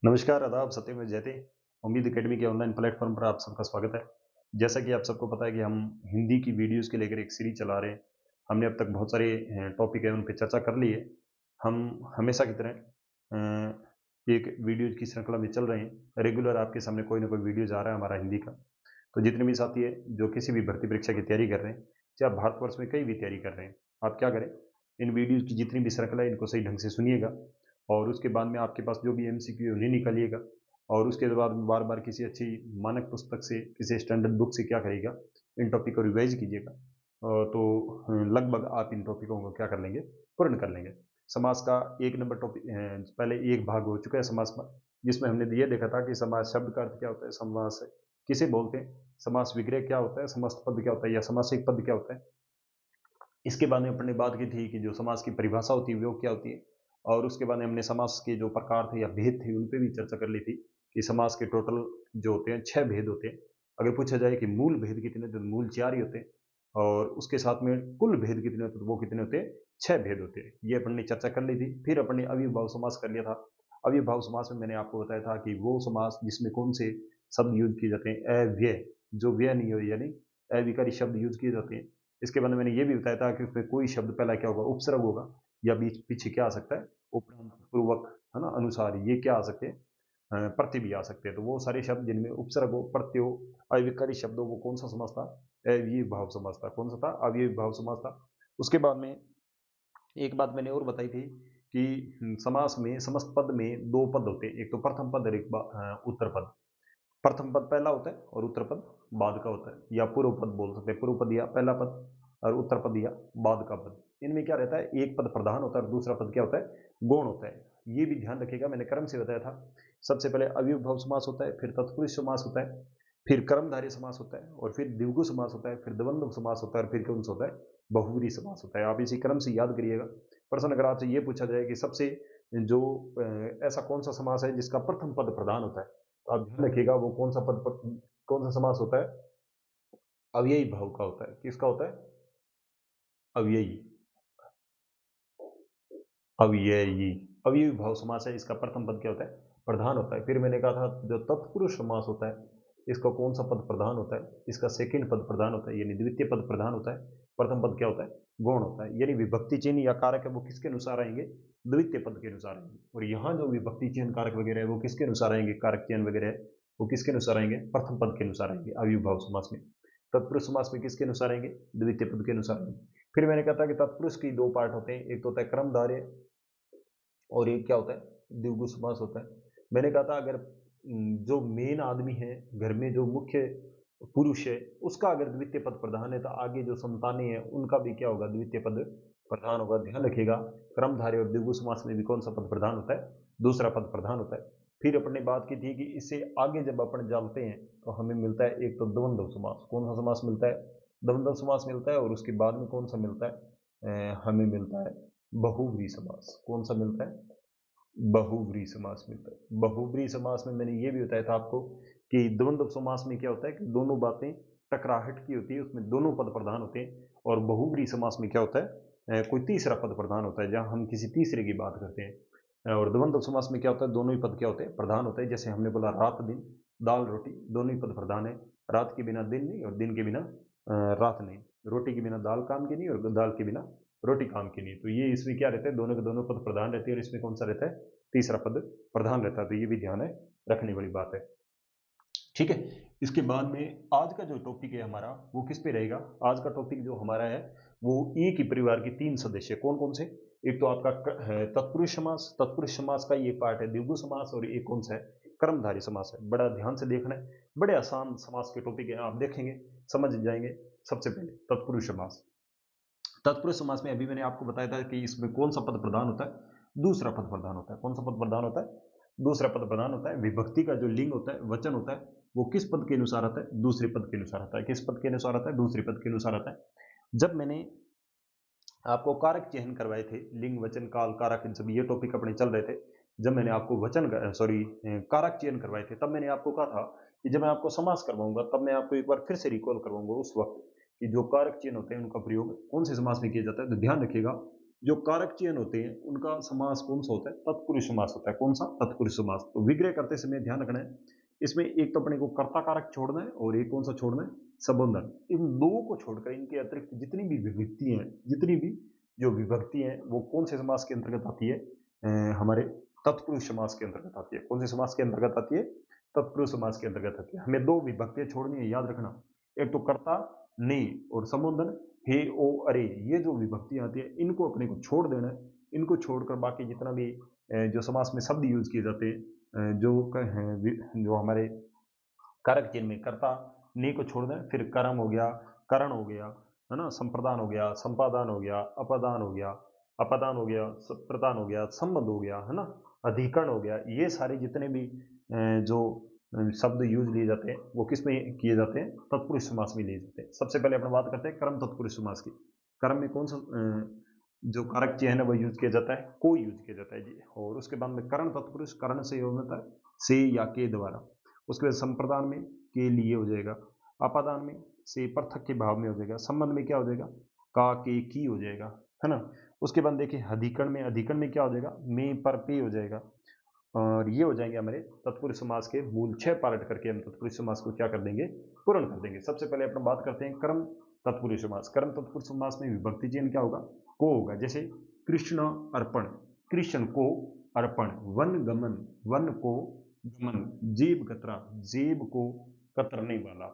नमस्कार, आदाब, सत्यम जयते। उम्मीद एकेडमी के ऑनलाइन प्लेटफॉर्म पर आप सबका स्वागत है। जैसा कि आप सबको पता है कि हम हिंदी की वीडियोज़ को लेकर एक सीरीज़ चला रहे हैं। हमने अब तक बहुत सारे टॉपिक है, उन पे चर्चा कर ली है। हम हमेशा की तरह एक वीडियोज़ की श्रृंखला में चल रहे हैं। रेगुलर आपके सामने कोई ना कोई वीडियोज़ आ रहा है हमारा हिंदी का। तो जितने भी साथी हैं, जो किसी भी भर्ती परीक्षा की तैयारी कर रहे हैं, चाहे आप भारतवर्ष में कहीं भी तैयारी कर रहे हैं, आप क्या करें, इन वीडियोज़ की जितनी भी श्रृंखला है, इनको सही ढंग से सुनिएगा और उसके बाद में आपके पास जो भी एमसीक्यू है, उन्हें निकालिएगा और उसके बाद बार-बार किसी अच्छी मानक पुस्तक से, किसी स्टैंडर्ड बुक से क्या करिएगा, इन टॉपिक को रिवाइज़ कीजिएगा। तो लगभग आप इन टॉपिकों को क्या कर लेंगे, पूर्ण कर लेंगे। समास का 1 नंबर टॉपिक पहले एक भाग हो चुका है समास का, जिसमें हमने ये देखा था कि समास शब्द का अर्थ क्या होता है, समास किसे बोलते हैं, समास विग्रह क्या होता है, समास पद क्या होता है या समासिक पद क्या होता है। इसके बाद में अपन ने बात की थी कि जो समास की परिभाषा होती है वो क्या होती है और उसके बाद में हमने समास के जो प्रकार थे या भेद थे उन पे भी चर्चा कर ली थी कि समास के टोटल जो होते हैं 6 भेद होते हैं। अगर पूछा जाए कि मूल भेद कितने, तो मूल 4 ही होते हैं और उसके साथ में कुल भेद कितने होते हैं, तो वो कितने होते हैं, 6 भेद होते हैं। ये अपन ने चर्चा कर ली थी। फिर अपन ने अविर्भाव समास कर लिया था। अविर्भाव समास में मैंने आपको बताया था कि वो समास जिसमें कौन से शब्द यूज किए जाते हैं, अव्यय, जो व्यय नहीं हो यानी अविकारी शब्द यूज किए जाते हैं। इसके बाद में मैंने ये भी बताया था कि उसमें कोई शब्द पहला क्या होगा, उपसर्ग होगा या बीच पीछे क्या आ सकता है, उपरांत, पूर्वक, है ना, अनुसार, ये क्या आ सकते हैं, प्रत्यय भी आ सकते हैं। तो वो सारे शब्द जिनमें उपसर्ग हो, प्रत्यय हो, अविकारी शब्द हो, वो कौन सा समास था, अव्ययीभाव समास था। कौन सा था, अव्ययीभाव समास था। उसके बाद में एक बात मैंने और बताई थी कि समास में समस्त पद में दो पद होते हैं, एक तो प्रथम पद और एक उत्तर पद। प्रथम पद पहला होता है और उत्तर पद बाद का होता है, या पूर्व पद बोल सकते हैं, पूर्व पद या पहला पद और उत्तर पद या बाद का पद। इनमें क्या रहता है, एक पद प्रधान होता है और दूसरा पद क्या होता है, गौण होता है। ये भी ध्यान रखिएगा, मैंने क्रम से बताया था। सबसे पहले अव्ययभाव समास होता है, फिर तत्पुरुष समास होता है, फिर कर्मधारय समास होता है और फिर द्विगु समास होता है, फिर द्वंद्व समास होता है और फिर कौन सा होता है, बहुव्रीहि समास होता है। आप इसी क्रम से याद करिएगा। प्रश्न अगर आपसे ये पूछा जाए कि सबसे जो ऐसा कौन सा समास है जिसका प्रथम पद प्रधान होता है, तो आप ध्यान रखिएगा वो कौन सा कौन सा समास होता है, अव्ययी भाव का होता है। किसका होता है, अव्ययी, अव्ययी, अव्ययी भाव समास है, इसका प्रथम पद क्या होता है, प्रधान होता है। फिर मैंने कहा था जो तत्पुरुष समास होता है, इसका कौन सा पद प्रधान होता है, इसका सेकंड पद प्रधान होता है, यानी द्वितीय पद प्रधान होता है, प्रथम पद क्या होता है, गौण होता है। यानी विभक्ति चिन्ह या कारक है वो किसके अनुसार आएंगे, द्वितीय पद के अनुसार आएंगे। और यहाँ जो विभक्ति चिन्ह कारक वगैरह है वो किसके अनुसार आएंगे, कारक चिन्ह वगैरह है वो किसके अनुसार आएंगे, प्रथम पद के अनुसार आएंगे अव्ययभाव समास में। तत्पुरुष समास में किसके अनुसार आएंगे, द्वितीय पद के अनुसार आएंगे। फिर मैंने कहा था कि तत्पुरुष की दो पार्ट होते हैं, एक तो होता है क्रमधारय और एक क्या होता है, द्विगु समास होता है। मैंने कहा था अगर जो मेन आदमी है घर में, जो मुख्य पुरुष है, उसका अगर द्वितीय पद प्रधान है तो आगे जो संतानें हैं उनका भी क्या होगा, द्वितीय पद प्रधान होगा। ध्यान रखिएगा, क्रमधारय और द्विगु समास में भी कौन सा पद प्रधान होता है, दूसरा पद प्रधान होता है। फिर अपन ने बात की थी कि इससे आगे जब अपन जानते हैं तो हमें मिलता है एक तो द्वंद्व समास। कौन सा समास मिलता है, द्वंद्व समास मिलता है। और उसके बाद में कौन सा मिलता है, हमें मिलता है बहुव्रीहि समास। कौन सा मिलता है, बहुव्रीहि समास मिलता है। बहुव्रीहि समास में मैंने ये भी बताया था आपको कि द्वंद्व समास में क्या होता है कि दोनों बातें टकराहट की होती है, उसमें दोनों पद प्रधान होते हैं। और बहुव्रीहि समास में क्या होता है, कोई तीसरा पद प्रधान होता है, जहां हम किसी तीसरे की बात करते हैं। और द्वंद्व समास में क्या होता है, दोनों ही पद क्या होते हैं, प्रधान होते हैं। जैसे हमने बोला रात दिन, दाल रोटी, दोनों ही पद प्रधान है। रात के बिना दिन नहीं और दिन के बिना रात नहीं, रोटी के बिना दाल काम की नहीं और दाल के बिना रोटी काम की नहीं। तो ये इसमें क्या रहता है, दोनों के दोनों पद प्रधान रहते हैं। और इसमें कौन सा रहता है, तीसरा पद प्रधान रहता है। तो ये भी ध्यान है रखने वाली बात है। ठीक है, इसके बाद में आज का जो टॉपिक है हमारा वो किस पे रहेगा। आज का टॉपिक जो हमारा है वो एक ही परिवार के 3 सदस्य, कौन कौन से, एक तो आपका है तत्पुरुष समास। तत्पुरुष समास का ये पार्ट है द्विगु समास और एक कौन सा है, कर्मधारय समास है। बड़ा ध्यान से देखना है, बड़े आसान समास के टॉपिक है, आप देखेंगे समझ जाएंगे। सबसे पहले तत्पुरुष समास। तत्पुरुष समास में अभी मैंने आपको बताया था कि इसमें कौन सा पद प्रधान होता है, दूसरा पद प्रधान होता है। कौन सा पद प्रधान होता है, दूसरा पद प्रधान होता है। विभक्ति का जो लिंग होता है, वचन होता है, वो किस पद के अनुसार आता है, दूसरे पद के अनुसार आता है। किस पद के अनुसार आता है, दूसरे पद के अनुसार आता है। जब मैंने आपको कारक चिन्ह करवाए थे, लिंग वचन काल कारक, जब ये टॉपिक अपने चल रहे थे, जब मैंने आपको वचन सॉरी कारक चिन्ह करवाए थे, तब मैंने आपको कहा था कि जब मैं आपको समास करवाऊंगा तब मैं आपको एक बार फिर से रिकॉल करवाऊंगा उस वक्त कि जो कारक चिन्ह होते हैं उनका प्रयोग कौन से समास में किया जाता है। तो ध्यान रखिएगा, जो कारक चिन्ह होते हैं उनका समास कौन सा होता है? तत्पुरुष समास होता है। कौन सा? तत्पुरुष समास। तो विग्रह करते समय ध्यान रखना है, इसमें एक तो अपने को कर्ता कारक छोड़ना है और एक कौन सा छोड़ना है? संबोधन। इन दो को छोड़कर इनके अतिरिक्त जितनी भी विभक्ति हैं, जितनी भी जो विभक्ति हैं वो कौन से समास के अंतर्गत आती है? हमारे तत्पुरुष समास के अंतर्गत आती है। कौन से समास के अंतर्गत आती है? तत्पुरुष समास के अंतर्गत आती है। हमें दो विभक्तियां छोड़नी है, याद रखना। एक तो कर्ता ने और संबोधन हे ओ अरे, ये जो विभक्तियां आती है इनको अपने को छोड़ देना है। इनको छोड़कर बाकी जितना भी जो समास में शब्द यूज किए जाते हैं, जो हमारे कारक चिन्ह में कर्ता ने को छोड़ दें, फिर कर्म हो गया, करण हो गया, है ना, संप्रदान हो गया, संपादान हो गया, अपदान हो गया, अपदान हो गया, प्रदान हो गया, संबंध हो गया, है ना, अधिकरण हो गया। ये सारे जितने भी जो शब्द यूज लिए जाते हैं वो किस में किए जाते हैं? तत्पुरुष समास में लिए जाते हैं। सबसे पहले अपन बात करते हैं कर्म तत्पुरुष समास की। कर्म में कौन सा जो कारक चिन्ह है वो यूज किया जाता है? को यूज किया जाता है जी। और उसके बाद में करण तत्पुरुष, करण से होता है से या के द्वारा। उसके बाद संप्रदान में के लिए हो जाएगा, अपादान में से पृथक के भाव में हो जाएगा, संबंध में क्या हो जाएगा? का के की हो जाएगा, है ना। उसके बाद देखिए अधिकरण में क्या हो जाएगा? में पर पे हो जाएगा। और ये हो जाएंगे हमारे तत्पुरुष समास के मूल 6 पार्ट करके हम तत्पुरुष समास को क्या कर देंगे? पूर्ण कर देंगे। सबसे पहले अपन बात करते हैं कर्म तत्पुरुष समास। कर्म तत्पुरुष समास में विभक्ति चिन्ह क्या होगा? को होगा। जैसे कृष्ण अर्पण, कृष्ण को अर्पण, वन गमन, वन को गमन, जेब कतरा, जेब को कतरने वाला।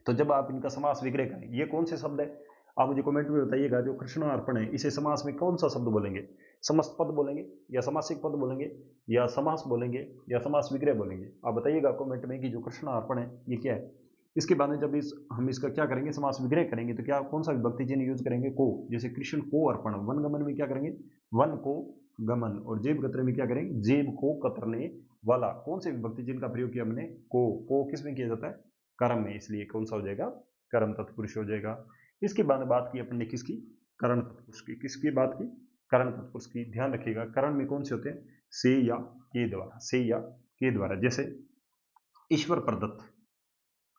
तो जब आप इनका समास विग्रह करें, ये कौन से शब्द है? आप मुझे कमेंट में बताइएगा। जो कृष्णार्पण है इसे समास में कौन सा शब्द बोलेंगे? समस्त पद बोलेंगे या समासिक पद बोलेंगे या समास बोलेंगे या समास विग्रह बोलेंगे? आप बताइएगा कमेंट में कि जो कृष्णार्पण है ये क्या है। इसके बाद में जब हम इसका क्या करेंगे? समास विग्रह करेंगे तो क्या कौन सा विभक्ति चिन्ह यूज करेंगे? को। जैसे कृष्ण को अर्पण, वन गमन में क्या करेंगे? वन को गमन। और जेब कतरे में क्या करेंगे? जेब को कतरने वाला। कौन से विभक्ति चिन्ह का प्रयोग किया हमने? को किस में किया जाता है? कर्म में, इसलिए कौन सा हो जाएगा? कर्म तत्पुरुष हो जाएगा। इसके बाद बात की अपन ने किसकी? करण तत्पुरुष की। किसकी बात की? करण तत्पुरुष की। ध्यान रखिएगा करण में कौन से होते हैं? से या के द्वारा, से या के द्वारा। जैसे ईश्वर प्रदत्त,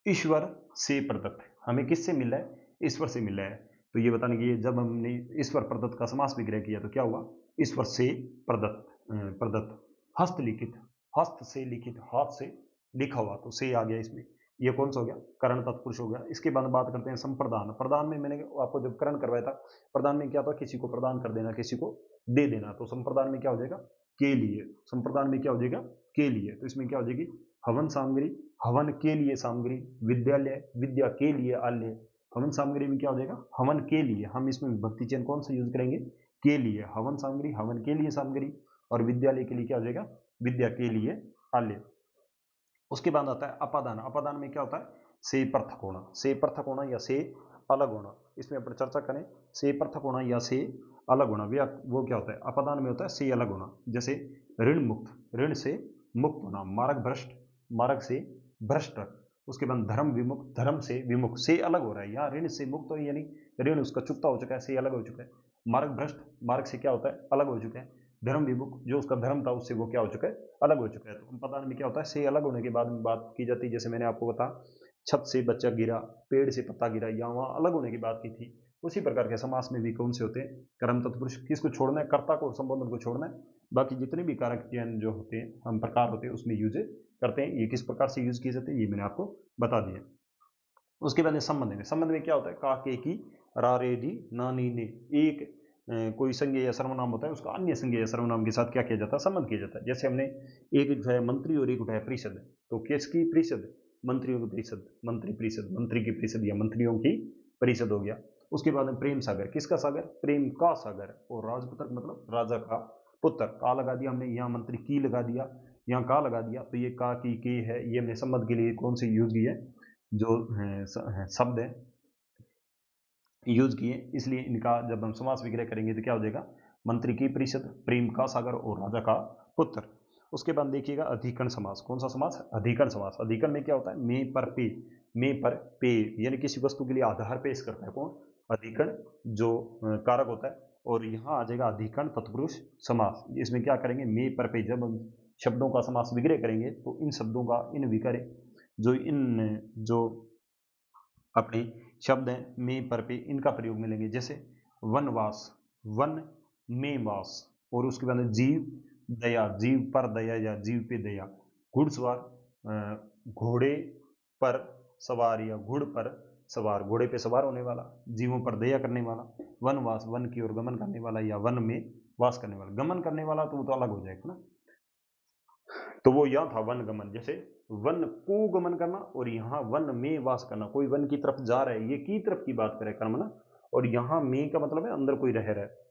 ईश्वर से प्रदत्त, हमें किससे मिला है? ईश्वर से मिला है। तो ये बताने की जब हमने ईश्वर प्रदत्त का समास विग्रह किया तो क्या हुआ? ईश्वर से प्रदत्त, प्रदत्त। हस्तलिखित, हस्त से लिखित, हाथ से लिखा हुआ, तो से आ गया इसमें। ये कौन सा हो गया? करण तत्पुरुष हो गया। इसके बाद बात करते हैं संप्रदान। प्रदान में मैंने आपको जब करण करवाया था, प्रदान में क्या था? किसी को प्रदान कर देना, किसी को दे देना। तो संप्रदान में क्या हो जाएगा? के लिए। संप्रदान में क्या हो जाएगा? के लिए। तो इसमें क्या हो जाएगी? हवन सामग्री, हवन के लिए सामग्री, विद्यालय, विद्या के लिए आल्य। हवन सामग्री में क्या हो जाएगा? हवन के लिए। हम इसमें विभक्ति चिन्ह कौन सा यूज करेंगे? के लिए। हवन सामग्री, हवन के लिए सामग्री। और विद्यालय के लिए क्या हो जाएगा? विद्या के लिए आल्य। उसके बाद आता है अपादान। अपादान में क्या होता है? से पृथक होना, से पृथक होना या से अलग होना। इसमें अपन चर्चा करें, से पृथक होना या से अलग होना, वो क्या होता है? अपादान में होता है से अलग होना। जैसे ऋण मुक्त, ऋण से मुक्त होना। मार्ग भ्रष्ट, मार्ग से भ्रष्ट। उसके बाद धर्म विमुक्त, धर्म से विमुक्त। से अलग हो रहा है यहाँ, ऋण से मुक्त हो, यानी ऋण उसका चुकता हो चुका है, से अलग हो चुका है। मार्ग भ्रष्ट, मार्ग से क्या होता है? अलग हो चुका है। धर्म विमुक्त, जो उसका धर्म था उससे वो क्या हो चुका है? अलग हो चुका है। तो अपादान में क्या होता है? से अलग होने के बाद में बात की जाती है। जैसे मैंने आपको बताया, छत से बच्चा गिरा, पेड़ से पत्ता गिरा, या वहां अलग होने की बात की थी। उसी प्रकार के समास में भी कौन से होते हैं? कर्म तत्पुरुष। किसको छोड़ना है? कर्ता को और संबोधन को छोड़ना है। बाकी जितने भी कारक चिन्ह जो होते हैं, हम प्रकार होते हैं, उसमें यूज करते हैं। ये किस प्रकार से यूज किए जाते हैं ये मैंने आपको बता दिया। उसके बाद संबंध में, संबंध में क्या होता है? का के की, रा रे डी, ना नी ने। एक कोई संज्ञा या सर्वनाम होता है, उसका अन्य संज्ञा या सर्वनाम के साथ क्या किया जाता है? संबंध किया जाता है। जैसे हमने एक उठाया मंत्री और एक उठाया परिषद, तो किसकी परिषद? मंत्रियों की परिषद, मंत्री परिषद, मंत्री की परिषद या मंत्रियों की परिषद हो गया। उसके बाद में प्रेम सागर, किसका सागर? प्रेम का सागर। और राजपुत्र मतलब राजा का पुत्र। का लगा दिया हमने, यहाँ मंत्री की लगा दिया, यहाँ का लगा दिया, तो ये का की के है। ये हमने संबंध के लिए कौन से यूज किए? जो शब्द है यूज किए, इसलिए इनका जब हम समास विग्रह करेंगे तो क्या हो जाएगा? मंत्री की परिषद, प्रेम का सागर और राजा का पुत्र। उसके बाद देखिएगा अधिकरण समास। कौन सा समास? अधिकरण समास। अधिकरण में क्या होता है? में पर पे, में पर पे, यानी किसी वस्तु के लिए आधार पेश करता है। कौन? अधिकरण, जो कारक होता है। और यहाँ आ जाएगा अधिकरण तत्पुरुष समास। इसमें क्या करेंगे? में पर पे। जब हम शब्दों का समास विग्रह करेंगे तो इन शब्दों का, इन विकर जो अपने शब्द हैं में पर पे, इनका प्रयोग मिलेंगे। जैसे वनवास, वन में वास, और उसके बाद जीव दया, जीव पर दया या जीव पे दया, घुड़सवार घोड़े पर सवार या घुड़ पर सवार, घोड़े पे सवार होने वाला, जीवों पर दया करने वाला, वनवास वन की ओर गमन करने वाला या वन में वास करने वाला। गमन करने वाला तो वो तो अलग हो जाएगा ना, तो वो यह था वन गमन, जैसे वन को गमन करना और यहाँ वन में वास करना, कोई वन की तरफ जा रहा है, ये की तरफ की बात करे कर्म ना, और यहाँ में का मतलब है अंदर कोई रह रहा है।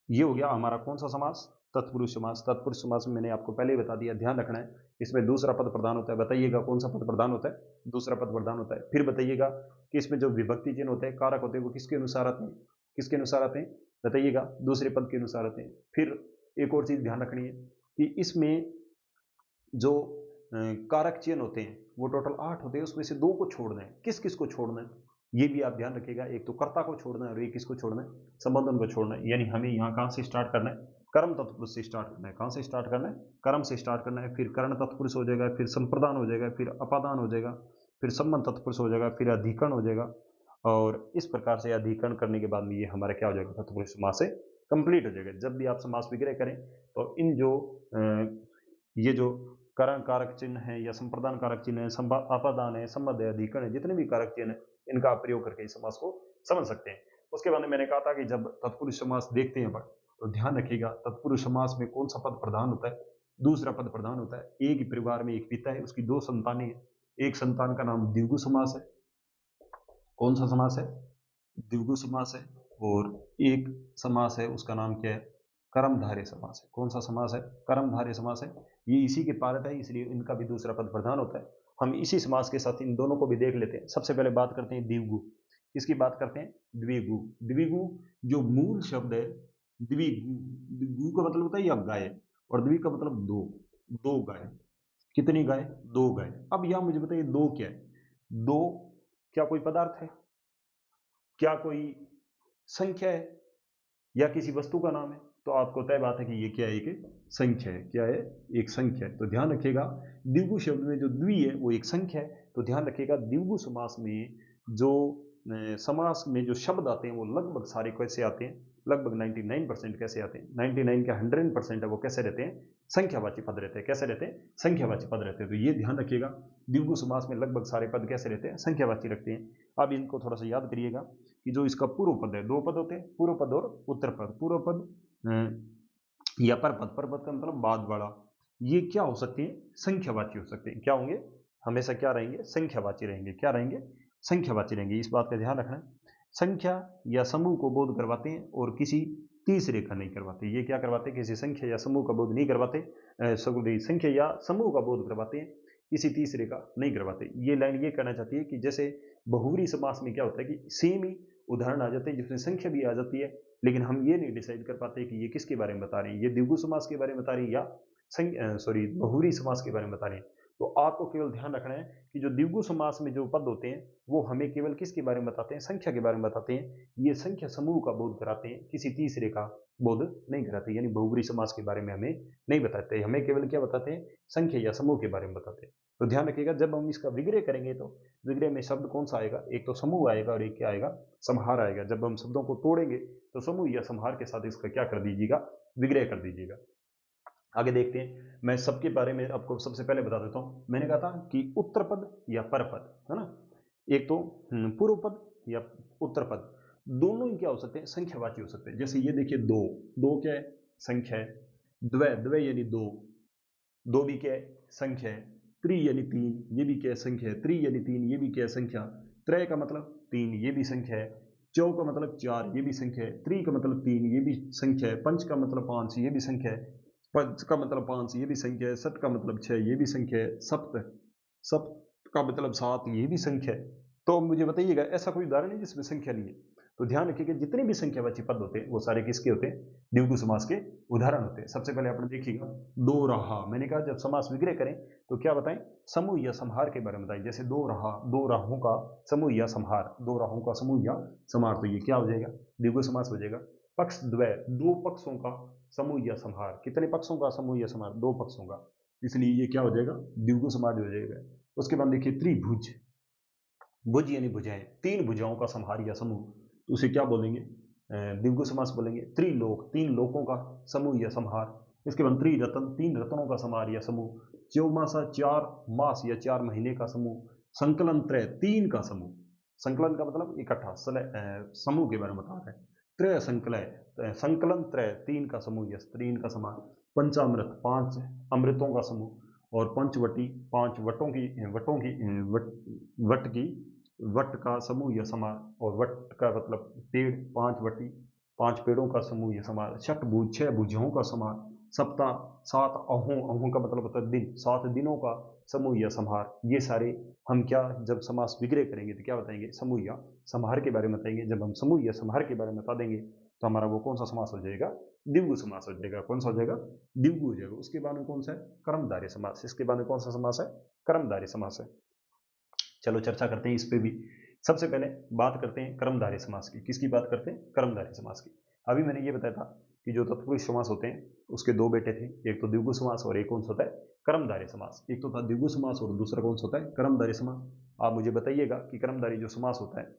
ये हो गया हमारा कौन सा समास, तत्पुरुष समास। तत्पुरुष समास में मैंने आपको पहले ही बता दिया, ध्यान रखना है, इसमें दूसरा पद प्रधान होता है। बताइएगा कौन सा पद प्रधान होता है, दूसरा पद प्रधान होता है। फिर बताइएगा कि इसमें जो विभक्ति चिन्ह होते हैं, कारक होते हैं, वो किसके अनुसार आते हैं, किसके अनुसार आते हैं, बताइएगा, दूसरे पद के अनुसार आते हैं। फिर एक और चीज ध्यान रखनी है कि इसमें जो कारक चिन्ह होते हैं वो टोटल 8 होते हैं, उसमें से 2 को छोड़ना है। किस किस को छोड़ना है ये भी आप ध्यान रखिएगा, एक तो कर्ता को छोड़ना है और एक किसको छोड़ना है, संबोधन को छोड़ना है। यानी हमें यहाँ कहाँ से स्टार्ट करना है, कर्म तत्पुरुष से स्टार्ट करना है। कहाँ से स्टार्ट करना है, कर्म से स्टार्ट करना है, फिर कर्ण तत्पुरुष हो जाएगा, फिर संप्रदान हो जाएगा, फिर अपादान हो जाएगा, फिर संबंध तत्पुरुष हो जाएगा, फिर अधिकरण हो जाएगा, और इस प्रकार से अधिकरण करने के बाद में ये हमारा क्या हो जाएगा, तत्पुरुष समास से कंप्लीट हो जाएगा। जब भी आप समास विग्रह करें तो इन जो ये जो करण कारक चिन्ह है या संप्रदान कारक चिन्ह है, अपादान है, संबंध है, अधिकरण है, जितने भी कारक चिन्ह है इनका आप प्रयोग करके इस समास को समझ सकते हैं। उसके बाद में मैंने कहा था कि जब तत्पुरुष समास देखते हैं अपन तो ध्यान रखिएगा तत्पुरुष समास में कौन सा पद प्रधान होता है, दूसरा पद प्रधान होता है। एक ही परिवार में एक पिता है, उसकी 2 संतानें हैं, एक संतान का नाम द्विगु समास है। कौन सा समास है, द्विगु समास है। और एक समास है उसका नाम क्या है, कर्मधारय समास है। कौन सा समास है, कर्मधारय समास है। ये इसी के पार्ट है, इसलिए इनका भी दूसरा पद प्रधान होता है। हम इसी समास के साथ इन दोनों को भी देख लेते हैं। सबसे पहले बात करते हैं द्विगु, किसकी बात करते हैं, द्विगु। द्विगु जो मूल शब्द है, द्विगु, गु का मतलब होता है या गाय, और द्वि का मतलब दो, दो गाय। कितनी गाय, 2 गाय। अब यहां मुझे बताइए दो क्या है, दो क्या कोई पदार्थ है, क्या कोई संख्या है, या किसी वस्तु का नाम है, तो आपको तय बात है कि ये क्या है, एक संख्या है। क्या है, एक संख्या है। तो ध्यान रखिएगा द्विगु शब्द में जो द्वि है वो एक संख्या है। तो ध्यान रखिएगा द्विगु समास में जो समास में जो शब्द आते हैं वो लगभग सारे कैसे आते हैं, लगभग 99% कैसे आते हैं, 99 का 100% है वो कैसे रहते हैं, संख्यावाची पद रहते हैं। कैसे रहते हैं, संख्यावाची पद रहते हैं। तो ये ध्यान रखिएगा द्विगु समास में लगभग सारे पद कैसे रहते हैं, संख्यावाची रखते हैं। अब इनको थोड़ा सा याद करिएगा कि जो इसका पूर्व पद है, 2 पद होते हैं, पूर्व पद और उत्तर पद। पूर्व पद या पर पद, पर पद का मतलब बाद वाला, ये क्या हो सकते हैं, संख्यावाची हो सकते हैं। क्या होंगे, हमेशा क्या रहेंगे, संख्यावाची रहेंगे। क्या रहेंगे, संख्यावाची रहेंगे। इस बात का ध्यान रखना है। संख्या या समूह को बोध करवाते हैं और किसी तीसरे का नहीं करवाते। ये क्या करवाते हैं, किसी संख्या या समूह का बोध नहीं करवाते, संख्या या समूह का बोध करवाते हैं, किसी तीसरे का नहीं करवाते। ये लाइन ये कहना चाहती है कि जैसे बहुव्रीहि समास में क्या होता है कि सेम ही उदाहरण आ जाते हैं जिसमें संख्या भी आ जाती है, लेकिन हम ये नहीं डिसाइड कर पाते कि ये किसके बारे में बता रहे हैं, ये द्विगु समास के बारे में बता रही है या बहुव्रीहि समास के बारे में बता रहे हैं। तो आपको केवल ध्यान रखना है कि जो द्विगु समास में जो पद होते हैं वो हमें केवल किसके बारे में बताते हैं, संख्या के बारे में बताते हैं। ये संख्या समूह का बोध कराते हैं, किसी तीसरे का बोध नहीं कराते। यानी बहुव्रीहि समास के बारे में हमें नहीं बताते, हमें केवल क्या बताते हैं, संख्या या समूह के बारे में बताते हैं। तो ध्यान रखिएगा जब हम इसका विग्रह करेंगे तो विग्रह में शब्द कौन सा आएगा, एक तो समूह आएगा और एक क्या आएगा, संहार आएगा। जब हम शब्दों को तोड़ेंगे तो समूह या संहार के साथ इसका क्या कर दीजिएगा, विग्रह कर दीजिएगा। आगे देखते हैं, मैं सबके बारे में आपको सबसे पहले बता देता हूं। मैंने कहा था कि उत्तर पद या पर पद है ना, एक तो पूर्व पद या उत्तर पद, दोनों ही क्या हो सकते हैं, संख्यावाची हो सकते हैं। जैसे ये देखिए दो, दो क्या है, संख्या है। द्वय, द्वय यानी दो, दो भी क्या है, संख्या है। त्रि यानी तीन, ये भी क्या है, संख्या है। त्रि यानी तीन, ये भी क्या है, संख्या। त्रय का मतलब तीन, ये भी संख्या है। चौ का मतलब चार, ये भी संख्या है। त्रि का मतलब तीन, ये भी संख्या है। पंच का मतलब पांच, ये भी संख्या है। पंच का मतलब पांच, ये भी संख्या है। सट का मतलब छह, ये भी संख्या है। सप्त, सप्त का मतलब सात, ये भी संख्या है। तो मुझे बताइएगा ऐसा कोई उदाहरण है जिसमें संख्या नहीं है। तो ध्यान रखिएगा जितने भी संख्यावाची पद होते हैं वो सारे किसके होते हैं, द्विगु समास के उदाहरण होते हैं। सबसे पहले आपने देखिएगा दो रहा, मैंने कहा जब समास विग्रह करें तो क्या बताएं, समूह या संहार के बारे में बताएं। जैसे दो रहा, दो राहों का समूह या संहार, दो राहों का समूह या संहार, तो ये क्या हो जाएगा, द्विगु समास हो जाएगा। पक्ष द्वय, दो पक्षों का समूह या संहार। कितने पक्षों का समूह या संहार, दो पक्षों का, इसलिए ये क्या हो जाएगा, द्विगु समास हो जाएगा। उसके बाद देखिए त्रिभुज, भुज यानी भुजाएं, तीन भुजाओं का संहार या समूह, तो उसे क्या बोलेंगे, द्विगु समास बोलेंगे त्रिलोक, 3 लोकों का समूह या समाहार। इसके बाद त्रिरत्न, 3 रत्नों का समाहार या समूह। चौमासा, 4 मास या 4 महीने का समूह। संकलन त्रय, 3 का समूह। संकलन का मतलब इकट्ठा, समूह के बारे में बता रहे हैं। त्रय संकलय, संकलन त्रय, 3 का समूह या 3 का समाहार। पंचामृत, 5 अमृतों का समूह। और पंचवटी, 5 वट का समूह या समाहार। और वट का मतलब पेड़, 5 वटी, 5 पेड़ों का समूह या समाहार। षटभुज, 6 भुजाओं का समाहार। सप्ताह, 7 अहों का मतलब होता है दिन, 7 दिनों का समूह या समाहार। ये सारे हम क्या जब समास विग्रह करेंगे तो क्या बताएंगे, समूह या समाहार के बारे में बताएंगे। जब हम समूह या समाहार के बारे में बता देंगे तो हमारा वो कौन सा समास हो जाएगा, द्विगु समास हो जाएगा। कौन सा हो जाएगा, द्विगु हो जाएगा। उसके बाद में कौन सा है, कर्मधारय समास। इसके बाद में कौन सा समास है, कर्मधारय समास है। चलो चर्चा करते हैं इस पे भी। सबसे पहले बात करते हैं कर्मधारय समास की। किसकी बात करते हैं, कर्मधारय समास की। अभी मैंने ये बताया था कि जो तत्पुरुष समास होते हैं उसके 2 बेटे थे, एक तो द्विगु समास और एक कौन सा होता है, कर्मधारय समास। एक तो था द्विगु समास और दूसरा कौन सा होता है, कर्मधारय समास। आप मुझे बताइएगा कि कर्मधारय जो समास होता है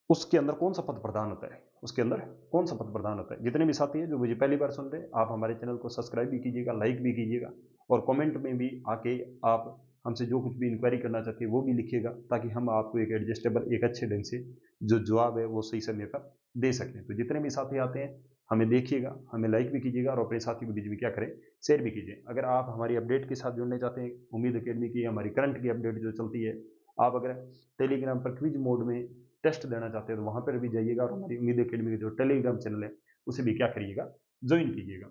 उसके अंदर कौन सा पद प्रधान होता है, उसके अंदर कौन सा पद प्रधान होता है। जितने भी साथी हैं जो मुझे पहली बार सुन रहे हैं, आप हमारे चैनल को सब्सक्राइब भी कीजिएगा, लाइक भी कीजिएगा, और कमेंट में भी आके आप हमसे जो कुछ भी इंक्वायरी करना चाहते हैं वो भी लिखिएगा, ताकि हम आपको एक एडजस्टेबल, एक अच्छे ढंग से जो जवाब है वो सही समय पर दे सकें। तो जितने भी साथी आते हैं हमें देखिएगा, हमें लाइक भी कीजिएगा और अपने साथियों के बीच में क्या करें, शेयर भी कीजिए। अगर आप हमारी अपडेट के साथ जुड़ने चाहते हैं, उम्मीद अकेडमी की हमारी करंट की अपडेट जो चलती है, आप अगर टेलीग्राम पर क्विज मोड में टेस्ट देना चाहते हैं तो वहां पर भी जाइएगा, और हमारी उम्मीद अकेडमी का जो टेलीग्राम चैनल है उसे भी क्या करिएगा, ज्वाइन कीजिएगा।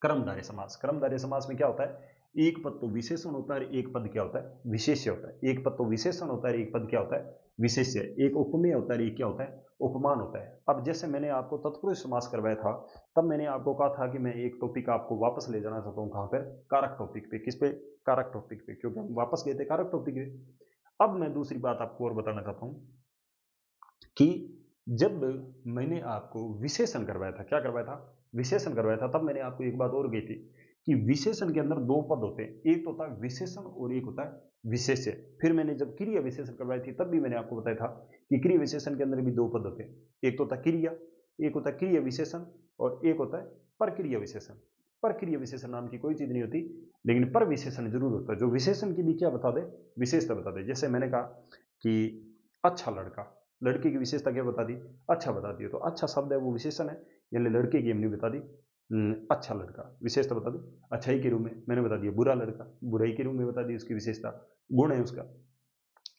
कर्मधारय समास, कर्मधारय समास में क्या होता है, एक पद तो विशेषण होता है, एक पद क्या होता है, विशेष्य होता है। एक पद तो विशेषण होता है, एक पद क्या होता है, विशेष्य। एक उपमेय होता है, एक क्या होता है, उपमान होता है। अब जैसे मैंने आपको तत्पुरुष समास करवाया था, तब मैंने आपको कहा था कि मैं एक टॉपिक आपको वापस ले जाना चाहता हूँ, कहां पर, कारक टॉपिक पे। किस पे, कारक टॉपिक पे, क्योंकि हम वापस गए थे कारक टॉपिक पे। अब मैं दूसरी बात आपको और बताना चाहता हूं कि जब मैंने आपको विशेषण करवाया था, क्या करवाया था, विशेषण करवाया था, तब मैंने आपको एक बात और कही थी कि विशेषण के अंदर 2 पद होते हैं, एक तो होता है विशेषण और एक होता है विशेष्य। फिर मैंने जब क्रिया विशेषण करवाई थी तब भी मैंने आपको बताया था कि क्रिया विशेषण के अंदर भी 2 पद होते हैं, एक तो होता है क्रिया, एक होता है क्रिया विशेषण, और एक होता है परक्रिया विशेषण। परक्रिया विशेषण नाम की कोई चीज नहीं होती, लेकिन पर विशेषण जरूर होता है, जो विशेषण की भी क्या बता दे, विशेषता बता दे। जैसे मैंने कहा कि अच्छा लड़का, लड़के की विशेषता क्या बता दी, अच्छा बता दी। तो अच्छा शब्द है वो विशेषण है, यानी लड़के की हमने बता दी अच्छा लड़का, विशेषता बता दी। अच्छाई के रूप में मैंने बता दिया बुरा लड़का, बुराई के रूप में बता दी उसकी विशेषता, गुण है उसका।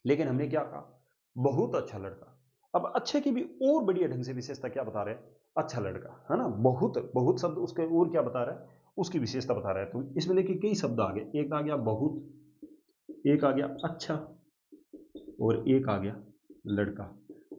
लेकिन हमने क्या कहा, बहुत अच्छा लड़का। अब अच्छे की भी और बढ़िया ढंग से विशेषता क्या बता रहे हैं, अच्छा लड़का, है ना। बहुत बहुत शब्द उसके और क्या बता रहा है, उसकी विशेषता बता रहा है। तो इसमें देखिए कई शब्द आ गए, एक आ गया बहुत, एक आ गया अच्छा, और एक आ गया लड़का।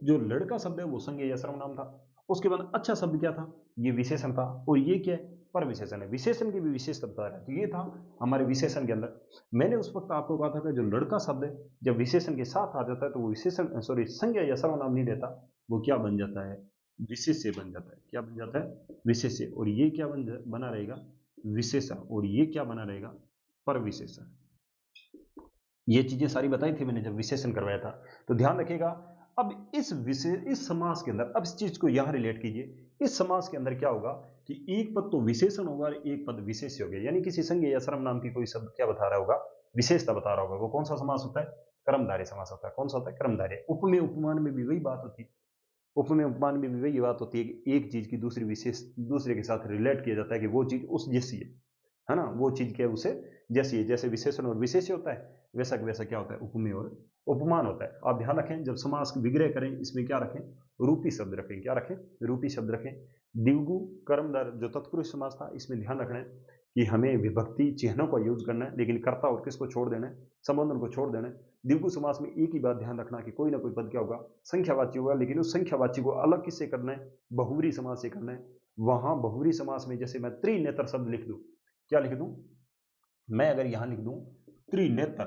जो लड़का शब्द है वो संज्ञा या सर्वनाम था, उसके बाद अच्छा शब्द क्या था, ये विशेषण था, और ये क्या है, पर विशेषण है। विशेषण की भी विशेषता बता रहा है, तो ये था हमारे विशेषण के अंदर। मैंने उस वक्त आपको कहा था कि जो लड़का शब्द है जब विशेषण के साथ आ जाता है तो वो विशेषण, सॉरी, संज्ञा या सर्वनाम नहीं रहता, वो क्या बन जाता है, विशेष्य बन जाता है। क्या बन जाता है, विशेष्य। और ये क्या बना रहेगा, विशेषण, और ये क्या बना रहेगा, पर विशेषण। ये चीजें सारी बताई थी मैंने जब विशेषण करवाया था, तो ध्यान रखिएगा। अब इस समास के अंदर, अब इस चीज को यहां रिलेट कीजिए, इस समास के अंदर क्या होगा कि एक पद तो विशेषण होगा और एक पद विशेष्य हो गया, यानी किसी संज्ञा या सर्वनाम की कोई शब्द क्या बता रहा होगा, विशेषता बता रहा होगा। वो कौन सा समास होता है, कर्मधारय समास होता है। कौन सा होता है, कर्मधारय। उपमेय उपमान में भी वही बात होती है, उपमेय उपमान में भी वही बात होती है कि एक चीज की दूसरी विशेष, दूसरे के साथ रिलेट किया जाता है कि वो चीज उस जैसी है ना, वो चीज क्या है, उसे जैसी है। जैसे विशेषण और विशेष्य होता है, वैसा वैसा क्या होता है, उपमेय और उपमान होता है। आप ध्यान रखें जब समास विग्रह करें, इसमें क्या रखें, रूपी शब्द रखें। क्या रखें, रूपी शब्द रखें। द्विगु कर्मधारय जो तत्पुरुष समास था, इसमें ध्यान रखना है कि हमें विभक्ति चिन्हों का यूज करना है, लेकिन कर्ता और किसको छोड़ देना है, संबोधन को छोड़ देना है। द्विगु समास में एक ही बात ध्यान रखना कि कोई ना कोई पद क्या होगा, संख्यावाची होगा, लेकिन उस संख्यावाची को अलग किससे करना है, बहुव्रीहि समास से करना है। वहां बहुव्रीहि समास में जैसे मैं त्रिनेत्र शब्द लिख दूं, क्या लिख दूं, मैं अगर यहां लिख दूं त्रिनेत्र,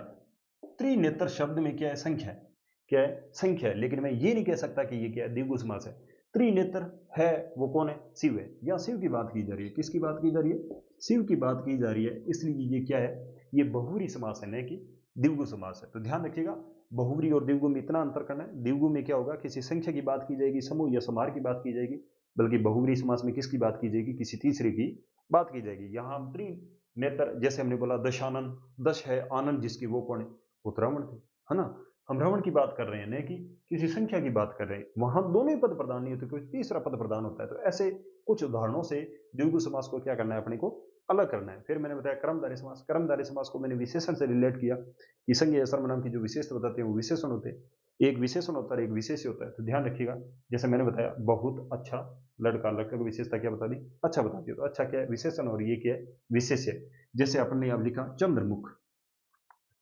त्रिनेत्र शब्द में क्या है, संख्या है, क्या है, संख्या है। लेकिन मैं ये नहीं कह सकता कि ये क्या है, द्विगु समास है। त्रिनेत्र है वो कौन है, शिव है। या शिव की बात की जा रही है, किसकी बात की जा रही है, शिव की बात की जा रही है, इसलिए ये क्या है, ये बहुव्रीहि समास है, न कि द्विगु समास है। तो ध्यान रखिएगा, बहुव्रीहि और द्विगु में इतना अंतर करना है। द्विगु में क्या होगा, किसी संख्या की बात की जाएगी, समूह या समाहार की बात की जाएगी, बल्कि बहुव्रीहि समास में किसकी बात की जाएगी, किसी तीसरे की बात की जाएगी। यहाँ हम त्रिनेत्र, जैसे हमने बोला दशानन, दश है, आनंद जिसकी वो कौन है, वो रावण थे, है ना। हम रावण की बात कर रहे हैं, न कि किसी संख्या की बात कर रहे हैं। वहां दोनों ही पद प्रधान नहीं होते, कोई तीसरा पद प्रधान होता है। तो ऐसे कुछ उदाहरणों से द्विगु समास को क्या करना है, अपने को अलग करना है। फिर मैंने बताया कर्मधारय समास। कर्मधारय समास को मैंने विशेषण से रिलेट किया कि संज्ञा या सर्वनाम की जो विशेषता बताते हैं वो विशेषण होते हैं। एक विशेषण होता है, एक विशेष्य होता है। तो ध्यान रखिएगा, जैसे मैंने बताया बहुत अच्छा लड़का, लड़का की विशेषता क्या बता दी, अच्छा बता दी। तो अच्छा क्या है, विशेषण, और ये क्या है, विशेष्य। जैसे अपन ने अब लिखा चंद्रमुख।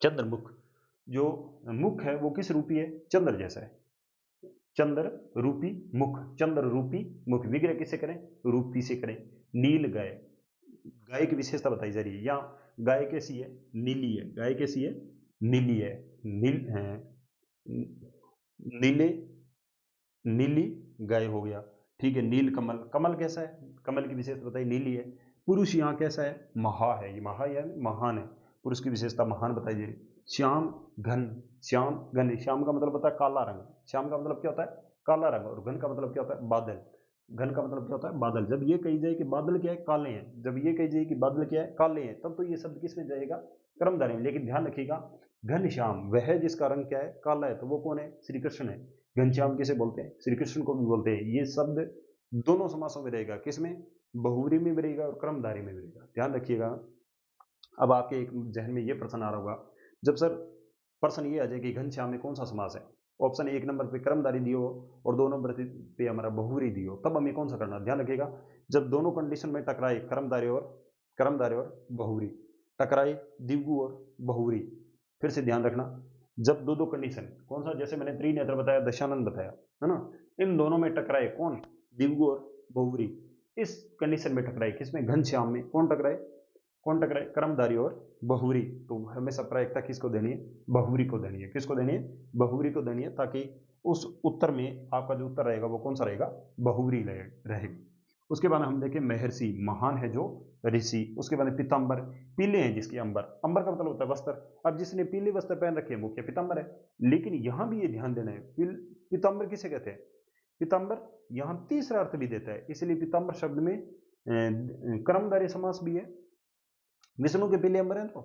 चंद्रमुख, जो मुख है वो किस रूपी है, चंद्र जैसा है। चंद्र रूपी मुख, चंद्र रूपी मुख। विग्रह किसे करें, रूपी से करें। नील गाय, गाय की विशेषता बताई जा रही है। यहाँ गाय कैसी है, नीली है। गाय कैसी है, नीली है। नील है, नीले, नीली गाय हो गया, ठीक है। नील कमल, कमल कैसा है, कमल की विशेषता बताई, नीली है। पुरुष यहाँ कैसा है, महा है। ये महा यानी महान है, पुरुष की विशेषता महान बताई जा रही। श्याम घन, श्याम घन, श्याम का मतलब होता है काला रंग। श्याम का मतलब क्या होता है, काला रंग। और घन का मतलब क्या होता है, बादल। घन का मतलब क्या होता है, बादल। जब ये कही जाए कि बादल क्या है, काले हैं, जब ये कही जाए कि बादल क्या है, काले हैं, तब तो ये शब्द किस में जाएगा, कर्मधारय में। लेकिन ध्यान रखिएगा, घन श्याम, वह जिसका रंग क्या है, काला है, तो वो कौन है, श्री कृष्ण है। घनश्याम किसे बोलते हैं, श्री कृष्ण को भी बोलते हैं। ये शब्द दोनों समासों में रहेगा, किसमें, बहुव्रीहि में भी रहेगा और कर्मधारय में भी रहेगा। ध्यान रखिएगा। अब आपके एक जहन में ये प्रश्न आ रहा होगा, जब सर प्रश्न ये आ जाए कि घनश्याम में कौन सा समास है, ऑप्शन एक नंबर पे कर्मधारय दियो और 2 नंबर पे हमारा बहुव्रीहि दियो, तब हमें कौन सा करना। ध्यान रखिएगा, जब दोनों कंडीशन में टकराए, कर्मधारय और बहुव्रीहि टकराए, द्विगु और बहुव्रीहि, फिर से ध्यान रखना, जब दो कंडीशन, कौन सा, जैसे मैंने त्रिनेत्र बताया, दशानन बताया, है ना, इन दोनों में टकराए, कौन, द्विगु और बहुव्रीहि। इस कंडीशन में टकराए, किसमें, घनश्याम में। कौन टकराए, कौन टकराए, कर्मधारय और बहुव्रीहि। तो हमेशा प्रायिकता किसको देनी है, बहुव्रीहि को देनी है। किसको देनी है, बहुव्रीहि को देनी है, ताकि उस उत्तर में आपका जो उत्तर रहेगा वो कौन सा रहेगा, बहुव्रीहि रहेगा। उसके बाद हम देखें महर्षि, महान है जो ऋषि। उसके बाद पीताम्बर, पीले हैं जिसके अंबर। अंबर का मतलब होता है वस्त्र। अब जिसने पीले वस्त्र पहन रखे हैं वो क्या, पीताम्बर है। लेकिन यहां भी ये ध्यान देना है, पीताम्बर किसे कहते हैं, पीताम्बर यहां तीसरा अर्थ भी देता है। इसलिए पीताम्बर शब्द में कर्मधारय समास भी है। विष्णु के पीले अंबर हैं, तो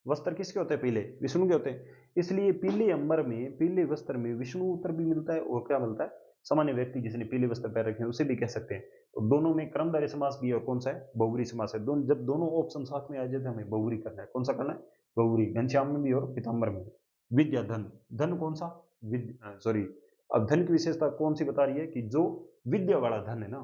वस्त्र किसके होते हैं, पीले, विष्णु के होते हैं। इसलिए पीले अंबर में, पीले वस्त्र में विष्णु उत्तर भी मिलता है, और क्या मिलता है, सामान्य व्यक्ति जिसने पीले वस्त्र पहन रखे हैं उसे भी कह सकते हैं। तो दोनों में कर्मधारय समास भी है, और कौन सा है, बहुव्रीहि समास है। जब दोनों ऑप्शन साथ में आ जाए तो हमें बहुव्रीहि करना है। कौन सा करना है, बहुव्रीहि। घनश्याम में भी और पीताम्बर में भी। विद्या, धन, धन कौन सा, सॉरी, अब धन की विशेषता कौन सी बता रही है, कि जो विद्या वाला धन है ना,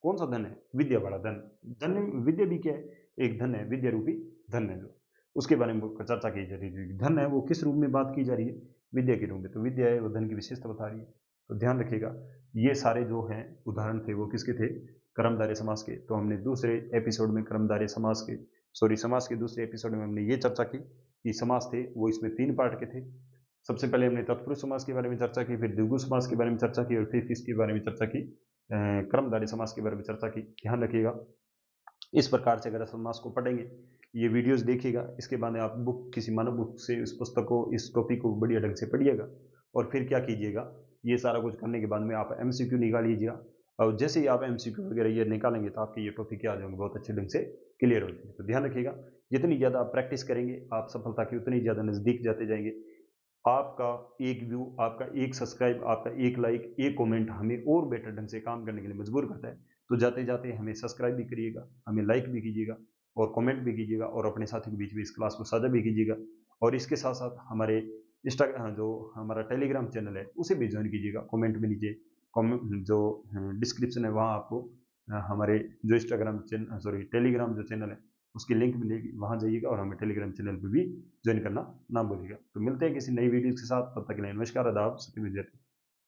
कौन सा धन है, विद्या वाला धन। धन, विद्या भी क्या है, एक धन है, विद्या रूपी धन है, जो उसके बारे में चर्चा की जा रही है। धन है वो किस रूप में बात की जा रही है, विद्या के रूप में। तो विद्या है वो धन की विशेषता बता रही है। तो ध्यान रखिएगा, ये सारे जो हैं उदाहरण थे वो किसके थे, कर्मधारय समास के। तो हमने दूसरे एपिसोड में कर्मधारय समास के, समास के दूसरे एपिसोड में हमने ये चर्चा की कि समास थे वो इसमें 3 पार्ट के थे। सबसे पहले हमने तत्पुरुष समास के बारे में चर्चा की, फिर द्विगु समास के बारे में चर्चा की, और फिर इसके बारे में चर्चा की, कर्मधारय समास के बारे में चर्चा की। ध्यान रखिएगा, इस प्रकार से अगर समास को पढ़ेंगे, ये वीडियोस देखिएगा, इसके बाद आप बुक, किसी मानव बुक से इस पुस्तक को, इस टॉपिक को बढ़िया ढंग से पढ़िएगा। और फिर क्या कीजिएगा, ये सारा कुछ करने के बाद में आप MCQ निकाल लीजिएगा। और जैसे ही आप MCQ वगैरह ये निकालेंगे तो आपके ये टॉपिक क्या आ जाएंगे, बहुत अच्छे ढंग से क्लियर हो जाएंगे। तो ध्यान रखिएगा, जितनी ज़्यादा आप प्रैक्टिस करेंगे, आप सफलता की उतनी ज़्यादा नज़दीक जाते जाएंगे। आपका एक व्यू, आपका एक सब्सक्राइब, आपका एक लाइक, एक कमेंट हमें और बेटर ढंग से काम करने के लिए मजबूर करता है। तो जाते जाते हमें सब्सक्राइब भी करिएगा, हमें लाइक भी कीजिएगा, और कमेंट भी कीजिएगा, और अपने साथियों के बीच में इस क्लास को साझा भी कीजिएगा। और इसके साथ साथ हमारे जो हमारा टेलीग्राम चैनल है उसे भी ज्वाइन कीजिएगा। कमेंट में नीचे जो डिस्क्रिप्शन है वहाँ आपको हमारे जो टेलीग्राम जो चैनल है उसकी लिंक मिलेगी, वहाँ जाइएगा, और हमें टेलीग्राम चैनल पर भी ज्वाइन करना ना भूलिएगा। तो मिलते हैं किसी नई वीडियो के साथ, तब तक के लिए नमस्कार, आदाब, सत्यम जय।